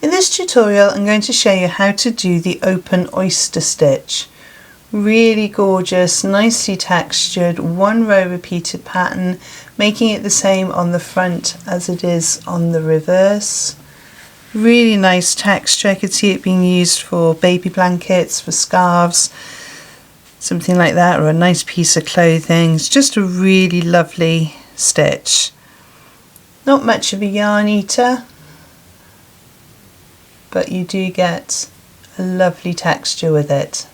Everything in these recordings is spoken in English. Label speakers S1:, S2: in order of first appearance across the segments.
S1: In this tutorial I'm going to show you how to do the open oyster stitch. Really gorgeous, nicely textured, one row repeated pattern, making it the same on the front as it is on the reverse. Really nice texture. I could see it being used for baby blankets, for scarves, something like that, or a nice piece of clothing. It's just a really lovely stitch. Not much of a yarn eater, but you do get a lovely texture with it.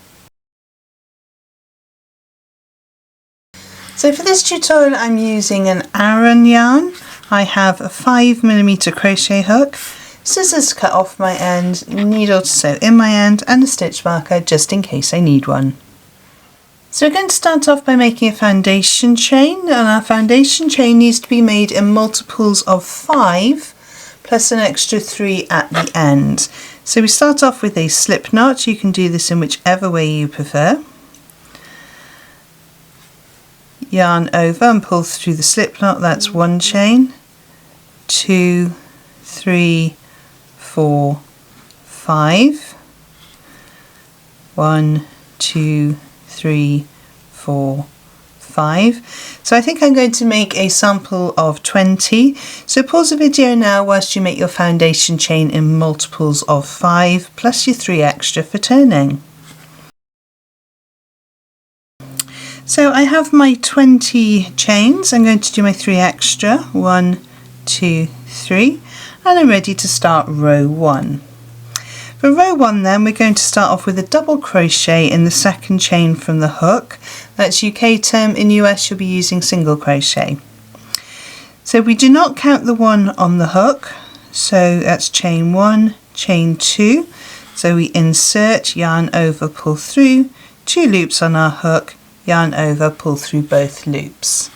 S1: So for this tutorial I'm using an Aran yarn. I have a 5mm crochet hook, scissors to cut off my end, needle to sew in my end, and a stitch marker just in case I need one. So we're going to start off by making a foundation chain, and our foundation chain needs to be made in multiples of 5 plus an extra 3 at the end. So we start off with a slip knot. You can do this in whichever way you prefer. Yarn over and pull through the slip knot. That's one chain, 2, 3, 4, 5. 1, 2, 3, 4, 5. So I think I'm going to make a sample of 20. So pause the video now whilst you make your foundation chain in multiples of 5 plus your 3 extra for turning. So I have my 20 chains. I'm going to do my 3 extra, 1, 2, 3, and I'm ready to start row 1. For row 1 then, we're going to start off with a double crochet in the second chain from the hook. That's UK term. In US you'll be using single crochet. So we do not count the one on the hook, so that's chain 1, chain 2. So we insert, yarn over, pull through, 2 loops on our hook, yarn over, pull through both loops.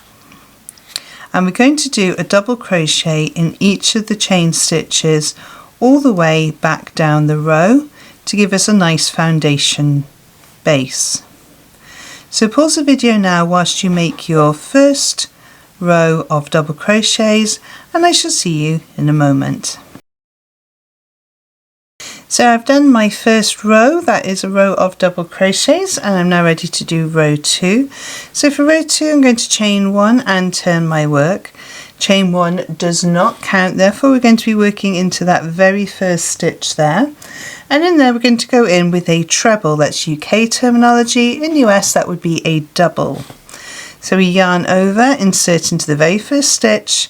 S1: And we're going to do a double crochet in each of the chain stitches all the way back down the row to give us a nice foundation base. So pause the video now whilst you make your first row of double crochets, and I shall see you in a moment. So I've done my first row, that is a row of double crochets, and I'm now ready to do row 2. So for row 2 I'm going to chain 1 and turn my work. Chain 1 does not count, therefore we're going to be working into that very first stitch there, and in there we're going to go in with a treble. That's UK terminology. In US that would be a double. So we yarn over, insert into the very first stitch,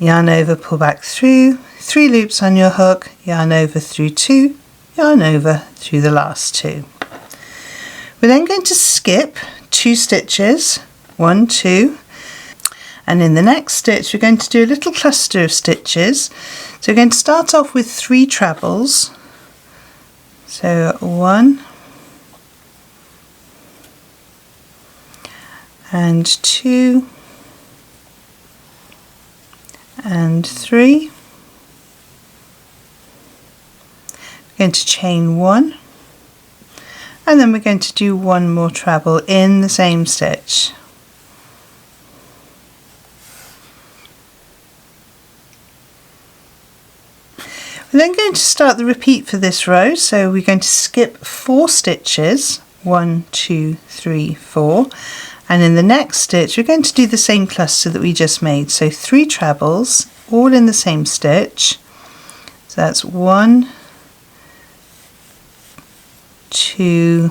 S1: yarn over, pull back through, 3 loops on your hook, yarn over through 2, yarn over through the last 2. We're then going to skip 2 stitches, 1, 2, and in the next stitch we're going to do a little cluster of stitches. So we're going to start off with 3 trebles. So 1 and 2 and 3. We're going to chain 1, and then we're going to do 1 more treble in the same stitch. We're then going to start the repeat for this row, so we're going to skip 4 stitches, 1, 2, 3, 4, and in the next stitch we're going to do the same cluster that we just made, so 3 trebles all in the same stitch. So that's 1, 2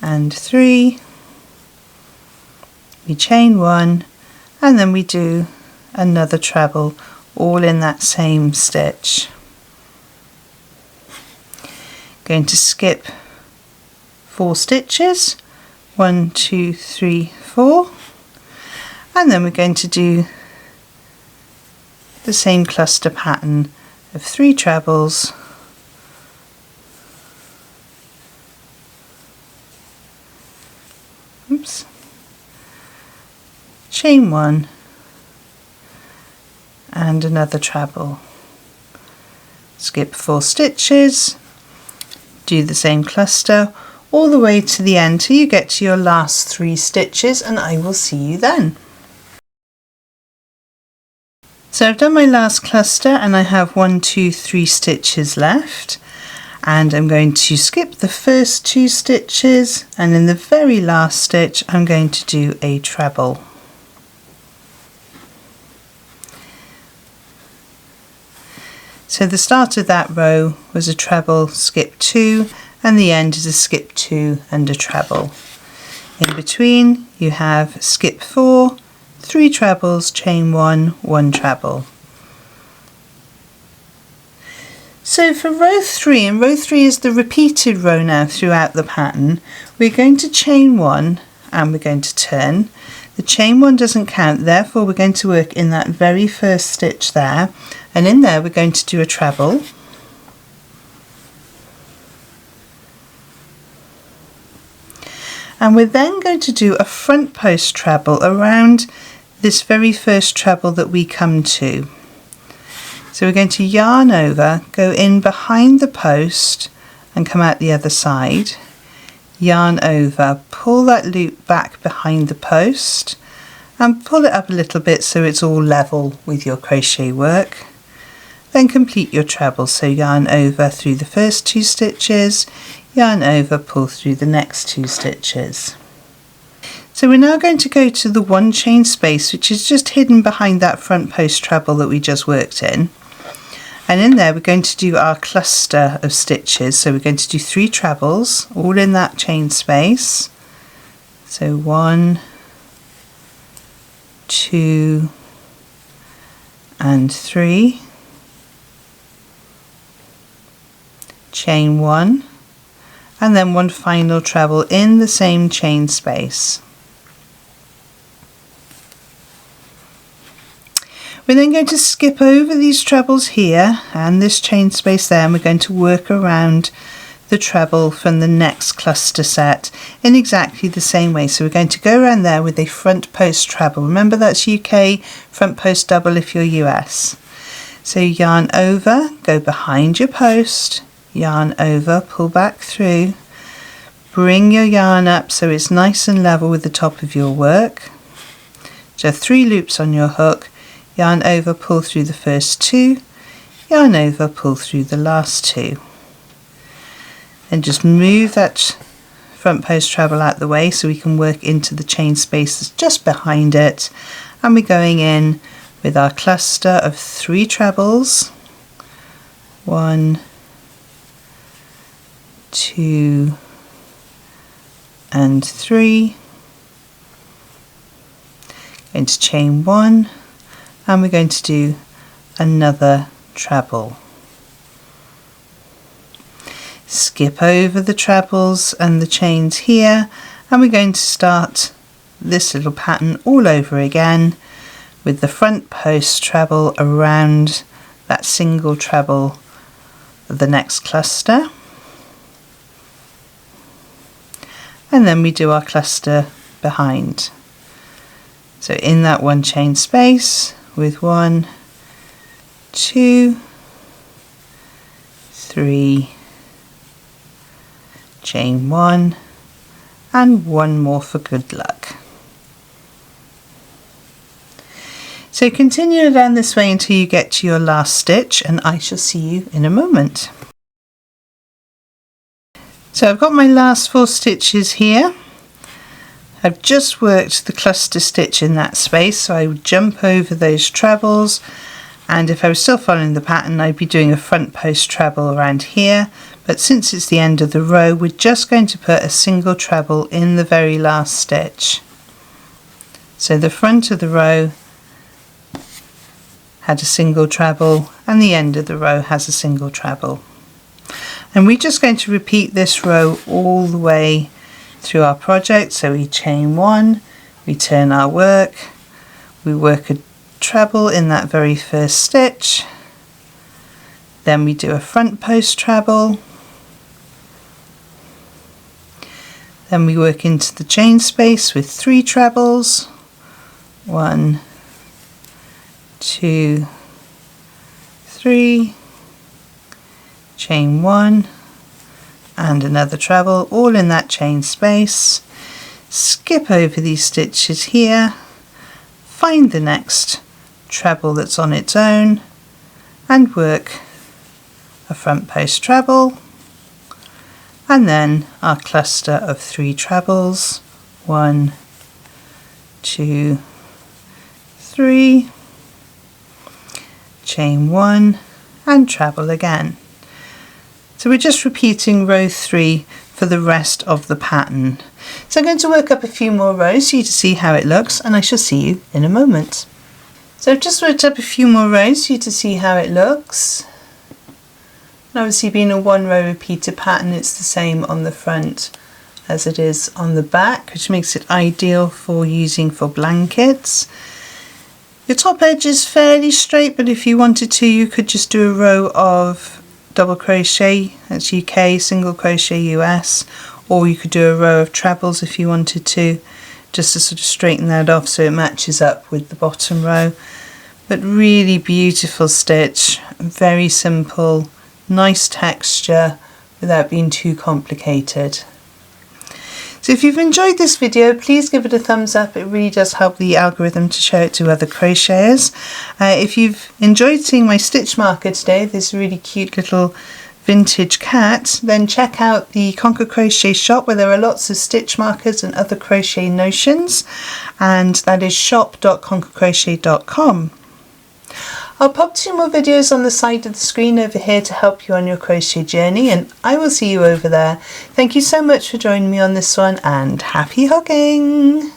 S1: and 3, we chain 1, and then we do another treble all in that same stitch. Going to skip 4 stitches, 1, 2, 3, 4, and then we're going to do the same cluster pattern of 3 trebles, chain 1 and another treble, skip 4 stitches, do the same cluster all the way to the end till you get to your last 3 stitches, and I will see you then. So I've done my last cluster and I have 1, 2, 3 stitches left, and I'm going to skip the first 2 stitches, and in the very last stitch I'm going to do a treble. So the start of that row was a treble, skip 2, and the end is a skip 2 and a treble. In between you have skip 4, 3 trebles, chain 1, 1 treble. So for row 3, and row 3 is the repeated row now throughout the pattern, we're going to chain 1 and we're going to turn. The chain 1 doesn't count, therefore we're going to work in that very first stitch there, and in there we're going to do a treble. And we're then going to do a front post treble around this very first treble that we come to. So we're going to yarn over, go in behind the post and come out the other side, yarn over, pull that loop back behind the post and pull it up a little bit so it's all level with your crochet work. Then complete your treble, so yarn over through the first 2 stitches, yarn over, pull through the next 2 stitches. So we're now going to go to the 1 chain space, which is just hidden behind that front post treble that we just worked in. And in there we're going to do our cluster of stitches. So we're going to do 3 trebles, all in that chain space. So 1, 2, and 3. Chain 1, and then 1 final treble in the same chain space. We're then going to skip over these trebles here and this chain space there, and we're going to work around the treble from the next cluster set in exactly the same way. So we're going to go around there with a front post treble. Remember, that's UK, front post double if you're US. So yarn over, go behind your post, yarn over, pull back through, bring your yarn up so it's nice and level with the top of your work. So 3 loops on your hook, yarn over, pull through the first 2, yarn over, pull through the last 2. And just move that front post treble out the way so we can work into the chain spaces just behind it, and we're going in with our cluster of 3 trebles, 1, 2, and 3. Going to chain 1, and we're going to do another treble. Skip over the trebles and the chains here, and we're going to start this little pattern all over again with the front post treble around that single treble of the next cluster. And then we do our cluster behind. So in that 1 chain space with 1, 2, 3, chain 1, and 1 more for good luck. So continue down this way until you get to your last stitch, and I shall see you in a moment. So I've got my last 4 stitches here. I've just worked the cluster stitch in that space, so I would jump over those trebles, and if I was still following the pattern I'd be doing a front post treble around here, but since it's the end of the row we're just going to put a single treble in the very last stitch. So the front of the row had a single treble and the end of the row has a single treble. And we're just going to repeat this row all the way through our project. So we chain 1, we turn our work, we work a treble in that very first stitch, then we do a front post treble, then we work into the chain space with 3 trebles, 1, 2, 3, chain 1 and another treble, all in that chain space. Skip over these stitches here, find the next treble that's on its own and work a front post treble, and then our cluster of 3 trebles, 1, 2, 3, chain 1 and treble again. So we're just repeating row 3 for the rest of the pattern. So I'm going to work up a few more rows for you to see how it looks, and I shall see you in a moment. So I've just worked up a few more rows for you to see how it looks. And obviously, being a 1 row repeated pattern, it's the same on the front as it is on the back, which makes it ideal for using for blankets. Your top edge is fairly straight, but if you wanted to, you could just do a row of double crochet, that's UK, single crochet US, or you could do a row of trebles if you wanted to, just to sort of straighten that off so it matches up with the bottom row. But really beautiful stitch, very simple, nice texture without being too complicated. So if you've enjoyed this video, please give it a thumbs up. It really does help the algorithm to show it to other crocheters. If you've enjoyed seeing my stitch marker today, this really cute little vintage cat, then check out the Conquer Crochet shop where there are lots of stitch markers and other crochet notions, and that is shop.conquercrochet.com. I'll pop 2 more videos on the side of the screen over here to help you on your crochet journey, and I will see you over there. Thank you so much for joining me on this one, and happy hugging!